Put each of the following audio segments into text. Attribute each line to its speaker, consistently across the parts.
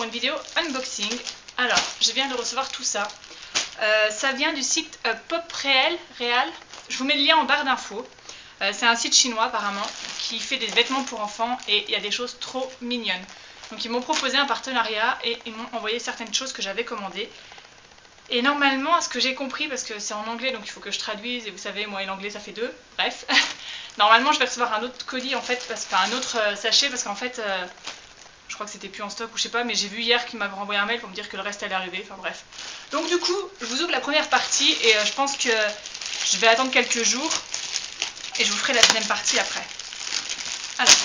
Speaker 1: une vidéo unboxing. Alors, je viens de recevoir tout ça. Ça vient du site Pop Réal. Je vous mets le lien en barre d'infos. C'est un site chinois apparemment qui fait des vêtements pour enfants et il y a des choses trop mignonnes. Donc ils m'ont proposé un partenariat et ils m'ont envoyé certaines choses que j'avais commandées. Et normalement, à ce que j'ai compris, parce que c'est en anglais donc il faut que je traduise et vous savez, moi et l'anglais ça fait deux, bref. Normalement je vais recevoir un autre colis en fait, un autre sachet parce qu'en fait... je crois que c'était plus en stock ou je sais pas, mais j'ai vu hier qu'il m'avait renvoyé un mail pour me dire que le reste allait arriver, enfin bref. Donc du coup, je vous ouvre la première partie et je pense que je vais attendre quelques jours et je vous ferai la deuxième partie après. Alors,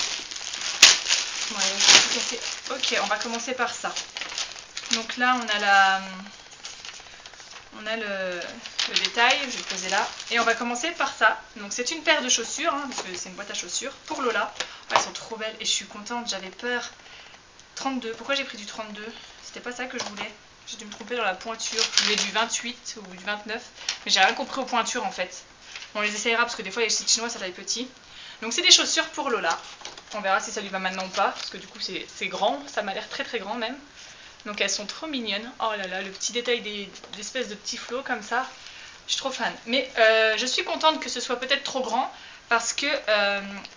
Speaker 1: ouais, je vais tout casser. Ok, on va commencer par ça. Donc là, on a le détail, je vais le poser là. Et on va commencer par ça. Donc c'est une paire de chaussures, hein, parce que c'est une boîte à chaussures, pour Lola. Elles sont trop belles et je suis contente, j'avais peur. 32, pourquoi j'ai pris du 32? C'était pas ça que je voulais. J'ai dû me tromper dans la pointure. Je voulais du 28 ou du 29. Mais j'ai rien compris aux pointures en fait. On les essayera parce que des fois les sites chinois ça taille petit. Donc c'est des chaussures pour Lola. On verra si ça lui va maintenant ou pas. Parce que du coup c'est grand. Ça m'a l'air très très grand même. Donc elles sont trop mignonnes. Oh là là, le petit détail des espèces de petits flots comme ça. Je suis trop fan. Mais je suis contente que ce soit peut-être trop grand. Parce que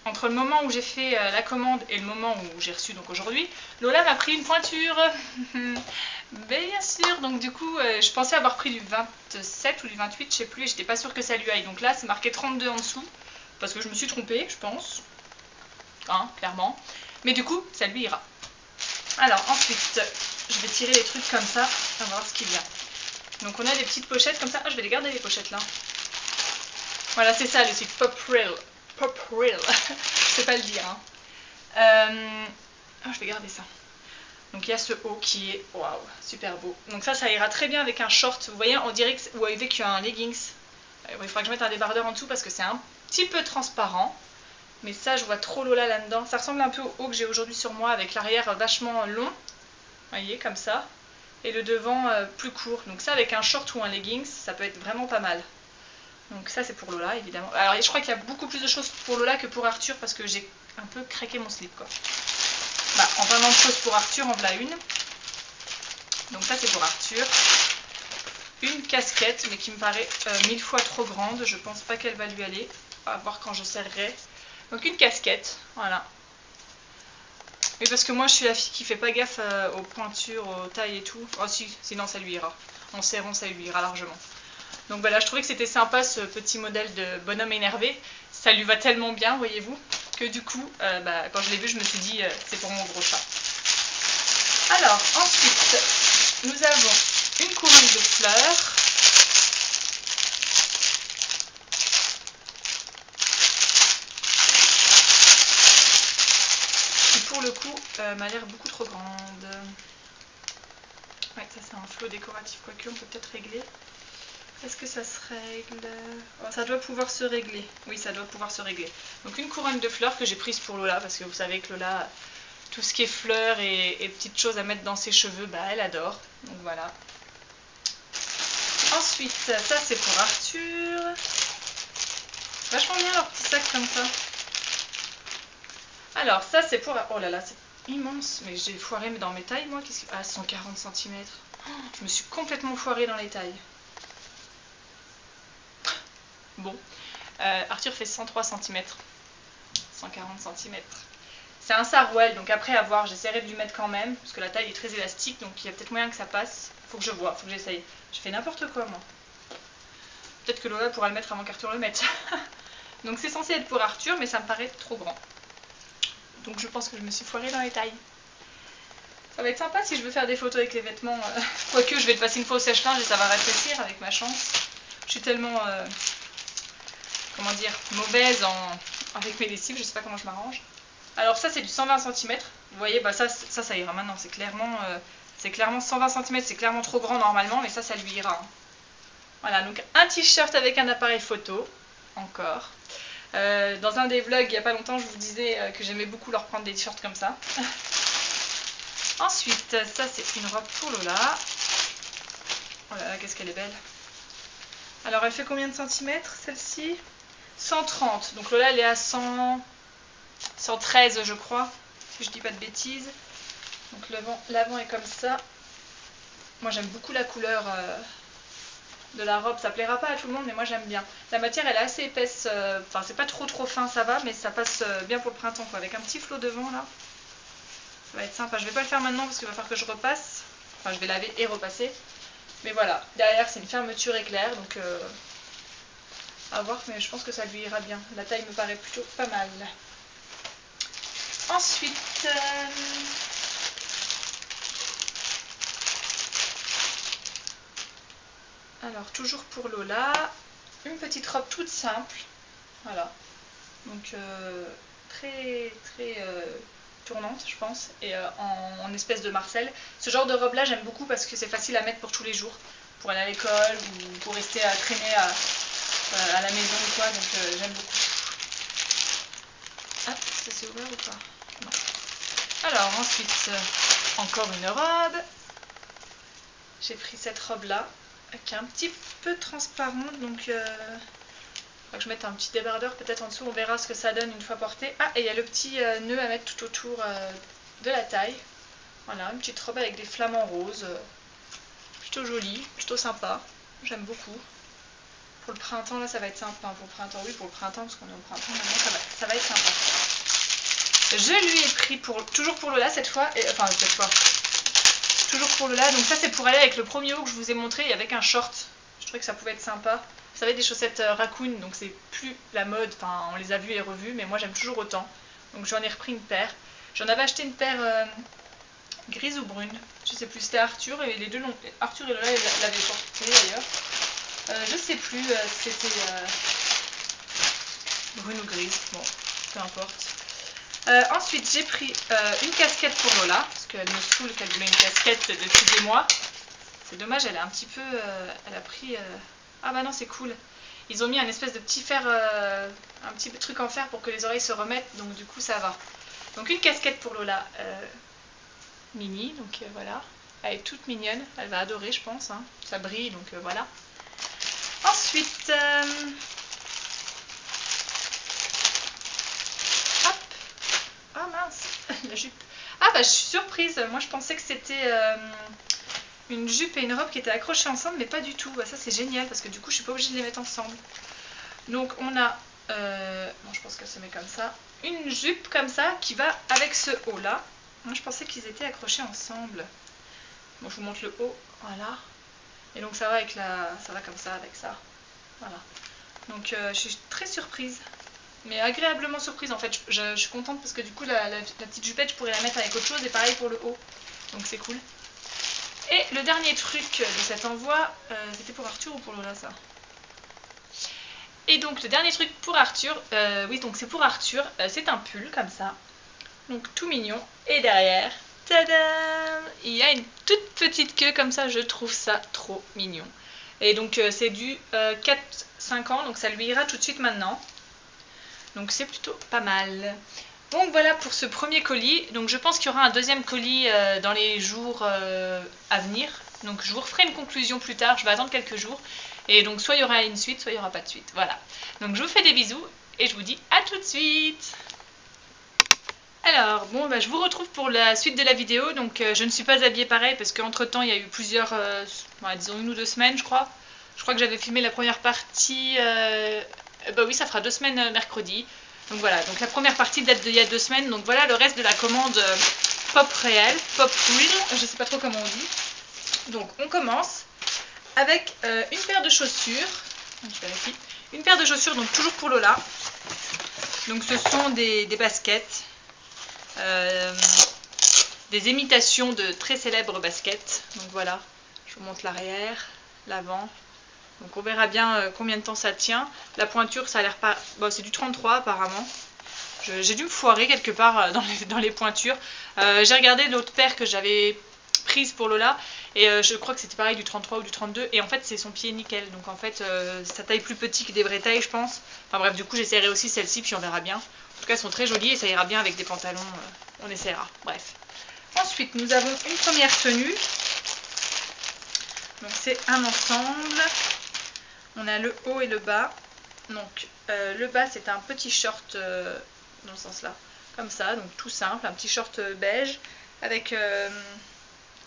Speaker 1: entre le moment où j'ai fait la commande et le moment où j'ai reçu, donc aujourd'hui, Lola m'a pris une pointure. Bien sûr, donc du coup, je pensais avoir pris du 27 ou du 28, je sais plus, et j'étais pas sûre que ça lui aille. Donc là, c'est marqué 32 en dessous, parce que je me suis trompée, je pense. Hein, clairement. Mais du coup, ça lui ira. Alors, ensuite, je vais tirer les trucs comme ça, on va voir ce qu'il y a. Donc on a des petites pochettes comme ça. Ah, je vais les garder les pochettes là. Voilà, c'est ça le site Pop Réal. Pop Réal. Je sais pas le dire. Hein. Je vais garder ça. Donc il y a ce haut qui est waouh, super beau. Donc ça ira très bien avec un short. Vous voyez, on dirait que, ou avec un leggings. Il faudra que je mette un débardeur en dessous parce que c'est un petit peu transparent. Mais ça, je vois trop Lola là-dedans. Ça ressemble un peu au haut que j'ai aujourd'hui sur moi avec l'arrière vachement long. Vous voyez, comme ça. Et le devant plus court. Donc ça, avec un short ou un leggings, ça peut être vraiment pas mal. Donc ça c'est pour Lola évidemment. Alors je crois qu'il y a beaucoup plus de choses pour Lola que pour Arthur parce que j'ai un peu craqué mon slip quoi. Bah, en parlant de choses pour Arthur, en voilà une. Donc ça c'est pour Arthur. Une casquette mais qui me paraît 1000 fois trop grande. Je pense pas qu'elle va lui aller. On va voir quand je serrerai. Donc une casquette, voilà. Mais parce que moi je suis la fille qui fait pas gaffe aux pointures, aux tailles et tout. Oh si, sinon ça lui ira. En serrant ça lui ira largement. Donc voilà, je trouvais que c'était sympa ce petit modèle de bonhomme énervé. Ça lui va tellement bien, voyez-vous, que du coup, quand je l'ai vu, je me suis dit, c'est pour mon gros chat. Alors, ensuite, nous avons une couronne de fleurs. Qui pour le coup, m'a l'air beaucoup trop grande. Ouais, ça c'est un flot décoratif, quoique on peut peut-être régler. Est-ce que ça se règle? Oh, ça doit pouvoir se régler. Oui, ça doit pouvoir se régler. Donc une couronne de fleurs que j'ai prise pour Lola, parce que vous savez que Lola, tout ce qui est fleurs et petites choses à mettre dans ses cheveux, elle adore. Donc voilà. Ensuite, ça c'est pour Arthur. Vachement bien leur petit sac comme ça. Alors ça c'est pour... Oh là là, c'est immense. Mais j'ai foiré dans mes tailles moi. Ah, 140 cm. Oh, je me suis complètement foirée dans les tailles. Bon, Arthur fait 103 cm, 140 cm. C'est un sarouel, donc après à voir, j'essaierai de lui mettre quand même, parce que la taille est très élastique, donc il y a peut-être moyen que ça passe. Faut que je vois, faut que j'essaye. Je fais n'importe quoi moi. Peut-être que Lola pourra le mettre avant qu'Arthur le mette. Donc c'est censé être pour Arthur, mais ça me paraît trop grand. Donc je pense que je me suis foirée dans les tailles. Ça va être sympa si je veux faire des photos avec les vêtements. Quoique je vais te passer une fois au sèche-linge et ça va rétrécir avec ma chance. Je suis tellement... comment dire, mauvaise avec mes lessives, je sais pas comment je m'arrange. Alors ça c'est du 120 cm, vous voyez, ça ira maintenant, c'est clairement 120 cm, c'est clairement trop grand normalement, mais ça lui ira. Voilà, donc un t-shirt avec un appareil photo, encore. Dans un des vlogs il n'y a pas longtemps, je vous disais que j'aimais beaucoup leur prendre des t-shirts comme ça. Ensuite, ça c'est une robe pour Lola. Oh là là, qu'est-ce qu'elle est belle. Alors elle fait combien de centimètres celle-ci? 130, donc Lola elle est à 113 je crois, si je dis pas de bêtises. Donc l'avant est comme ça. Moi j'aime beaucoup la couleur de la robe, ça plaira pas à tout le monde mais moi j'aime bien. La matière elle est assez épaisse, enfin c'est pas trop fin, ça va, mais ça passe bien pour le printemps quoi. Avec un petit flot devant là, ça va être sympa. Je vais pas le faire maintenant parce qu'il va falloir que je repasse, enfin je vais laver et repasser. Mais voilà, derrière c'est une fermeture éclair donc à voir, mais je pense que ça lui ira bien. La taille me paraît plutôt pas mal. Ensuite, alors toujours pour Lola, une petite robe toute simple, voilà, donc très tournante je pense, et en espèce de Marcel. Ce genre de robe là j'aime beaucoup parce que c'est facile à mettre pour tous les jours, pour aller à l'école ou pour rester à traîner à la maison ou quoi, donc j'aime beaucoup. Ah, ça s'est ouvert ou pas? Non. Alors ensuite, encore une robe. J'ai pris cette robe là, qui est un petit peu transparente, donc il faudra que je mette un petit débardeur peut-être en dessous, on verra ce que ça donne une fois portée. Ah, et il y a le petit nœud à mettre tout autour de la taille. Voilà, une petite robe avec des flamants roses, plutôt jolie, plutôt sympa, j'aime beaucoup. Pour le printemps là ça va être sympa, enfin, pour le printemps oui, pour le printemps parce qu'on est au printemps maintenant, ça va être sympa. Je lui ai pris toujours pour Lola cette fois, toujours pour Lola, donc ça c'est pour aller avec le premier haut que je vous ai montré et avec un short. Je trouvais que ça pouvait être sympa. Vous savez, des chaussettes raccoon, donc c'est plus la mode, enfin on les a vues et revues, mais moi j'aime toujours autant. Donc j'en ai repris une paire. J'en avais acheté une paire grise ou brune, je sais plus, c'était Arthur, et les deux Arthur et Lola l'avaient portée d'ailleurs. Je sais plus si c'était brune ou grise, bon, peu importe. Ensuite j'ai pris une casquette pour Lola, parce qu'elle me saoule qu'elle voulait une casquette depuis des mois. C'est dommage, elle a un petit peu, elle a pris, ah bah non c'est cool. Ils ont mis un espèce de petit fer, un petit truc en fer pour que les oreilles se remettent, donc du coup ça va. Donc une casquette pour Lola mini, donc voilà. Elle est toute mignonne, elle va adorer je pense, hein. Ça brille donc voilà. Ensuite, ah mince, la jupe. Ah bah je suis surprise, moi je pensais que c'était une jupe et une robe qui étaient accrochées ensemble, mais pas du tout. Bah, ça c'est génial parce que du coup je suis pas obligée de les mettre ensemble. Donc on a, bon je pense qu'elle se met comme ça, une jupe comme ça qui va avec ce haut là. Moi je pensais qu'ils étaient accrochés ensemble. Bon je vous montre le haut, voilà. Et donc ça va avec ça va comme ça avec ça, voilà. Donc je suis très surprise. Mais agréablement surprise en fait, je suis contente parce que du coup la petite jupette je pourrais la mettre avec autre chose et pareil pour le haut, donc c'est cool. Et le dernier truc de cet envoi, c'était pour Arthur ou pour Lola ça? Et donc le dernier truc pour Arthur, oui donc c'est pour Arthur, c'est un pull comme ça, donc tout mignon, et derrière, tadam, il y a une toute petite queue comme ça, je trouve ça trop mignon. Et donc c'est du 4-5 ans, donc ça lui ira tout de suite maintenant. Donc c'est plutôt pas mal. Donc voilà pour ce premier colis. Donc je pense qu'il y aura un deuxième colis dans les jours à venir. Donc je vous referai une conclusion plus tard. Je vais attendre quelques jours. Et donc soit il y aura une suite, soit il n'y aura pas de suite. Voilà. Donc je vous fais des bisous et je vous dis à tout de suite. Alors bon bah, je vous retrouve pour la suite de la vidéo. Donc je ne suis pas habillée pareil parce qu'entre temps il y a eu plusieurs, disons 1 ou 2 semaines je crois. Je crois que j'avais filmé la première partie... bah oui, ça fera 2 semaines mercredi. Donc voilà, donc la première partie date d'il y a 2 semaines. Donc voilà le reste de la commande Pop réel, Pop Real, je sais pas trop comment on dit. Donc on commence avec une paire de chaussures. Je vérifie. Une paire de chaussures, donc toujours pour Lola. Donc ce sont des baskets. Des imitations de très célèbres baskets. Donc voilà, je vous montre l'arrière, l'avant. Donc on verra bien combien de temps ça tient. La pointure ça a l'air pas... Bon c'est du 33 apparemment. J'ai dû me foirer quelque part dans les pointures. J'ai regardé l'autre paire que j'avais prise pour Lola. Et je crois que c'était pareil du 33 ou du 32. Et en fait c'est son pied nickel. Donc en fait ça taille plus petit que des vraies tailles je pense. Enfin bref du coup j'essaierai aussi celle-ci puis on verra bien. En tout cas elles sont très jolies et ça ira bien avec des pantalons. On essaiera. Bref. Ensuite nous avons une première tenue. Donc c'est un ensemble. On a le haut et le bas. Donc le bas c'est un petit short dans ce sens là, comme ça, donc tout simple, un petit short beige avec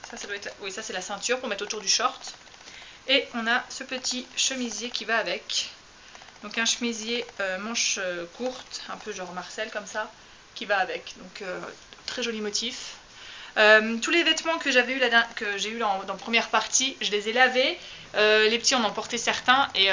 Speaker 1: ça doit être, oui, ça c'est la ceinture pour mettre autour du short. Et on a ce petit chemisier qui va avec. Donc un chemisier manche courte, un peu genre Marcel comme ça, qui va avec. Donc très joli motif. Tous les vêtements que j'ai eu dans première partie, je les ai lavés. Les petits, on en portait certains. Et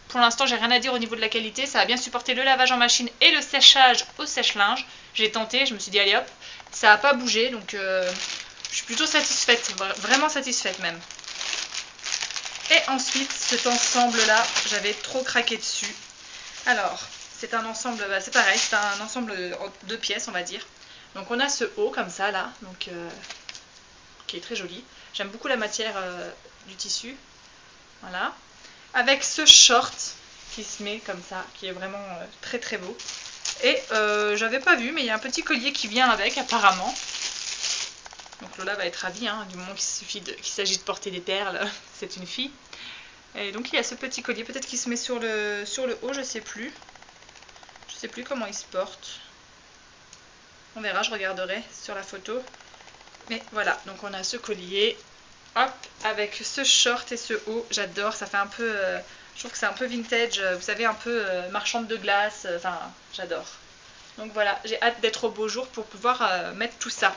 Speaker 1: pour l'instant, j'ai rien à dire au niveau de la qualité. Ça a bien supporté le lavage en machine et le séchage au sèche-linge. J'ai tenté, je me suis dit allez hop. Ça n'a pas bougé, donc je suis plutôt satisfaite. Vraiment satisfaite même. Et ensuite, cet ensemble-là, j'avais trop craqué dessus. Alors, c'est un ensemble, c'est pareil, c'est un ensemble en 2 pièces, on va dire. Donc on a ce haut comme ça, là, donc, qui est très joli. J'aime beaucoup la matière du tissu. Voilà. Avec ce short qui se met comme ça, qui est vraiment très très beau. Et j'avais pas vu, mais il y a un petit collier qui vient avec, apparemment. Donc Lola va être ravie, hein, du moment qu'il s'agit de porter des perles, c'est une fille. Et donc il y a ce petit collier, peut-être qu'il se met sur le haut, je sais plus. Je sais plus comment il se porte. On verra, je regarderai sur la photo. Mais voilà, donc on a ce collier, hop, avec ce short et ce haut, j'adore, ça fait un peu, je trouve que c'est un peu vintage, vous savez, un peu marchande de glace, enfin, j'adore. Donc voilà, j'ai hâte d'être au beau jour pour pouvoir mettre tout ça.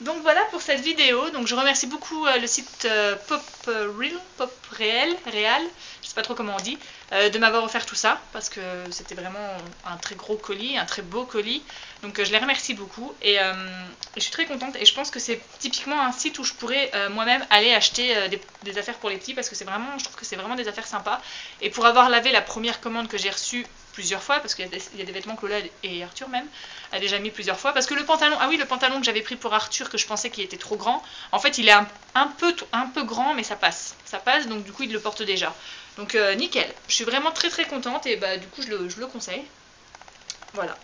Speaker 1: Donc voilà pour cette vidéo. Donc je remercie beaucoup le site Pop Réal, je sais pas trop comment on dit, de m'avoir offert tout ça parce que c'était vraiment un très gros colis, un très beau colis. Donc je les remercie beaucoup et je suis très contente et je pense que c'est typiquement un site où je pourrais moi-même aller acheter des affaires pour les petits parce que c'est vraiment, je trouve que c'est vraiment des affaires sympas. Et pour avoir lavé la première commande que j'ai reçue plusieurs fois, parce qu'il y a des vêtements que Lola et Arthur même a déjà mis plusieurs fois, parce que le pantalon, ah oui, le pantalon que j'avais pris pour Arthur, que je pensais qu'il était trop grand, en fait il est un peu grand, mais ça passe, donc du coup il le porte déjà, donc nickel, je suis vraiment très très contente, et bah du coup je le conseille, voilà,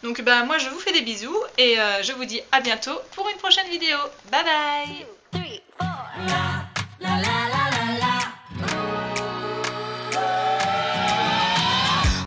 Speaker 1: donc bah moi je vous fais des bisous, et je vous dis à bientôt pour une prochaine vidéo, bye bye. 2, 3, 4.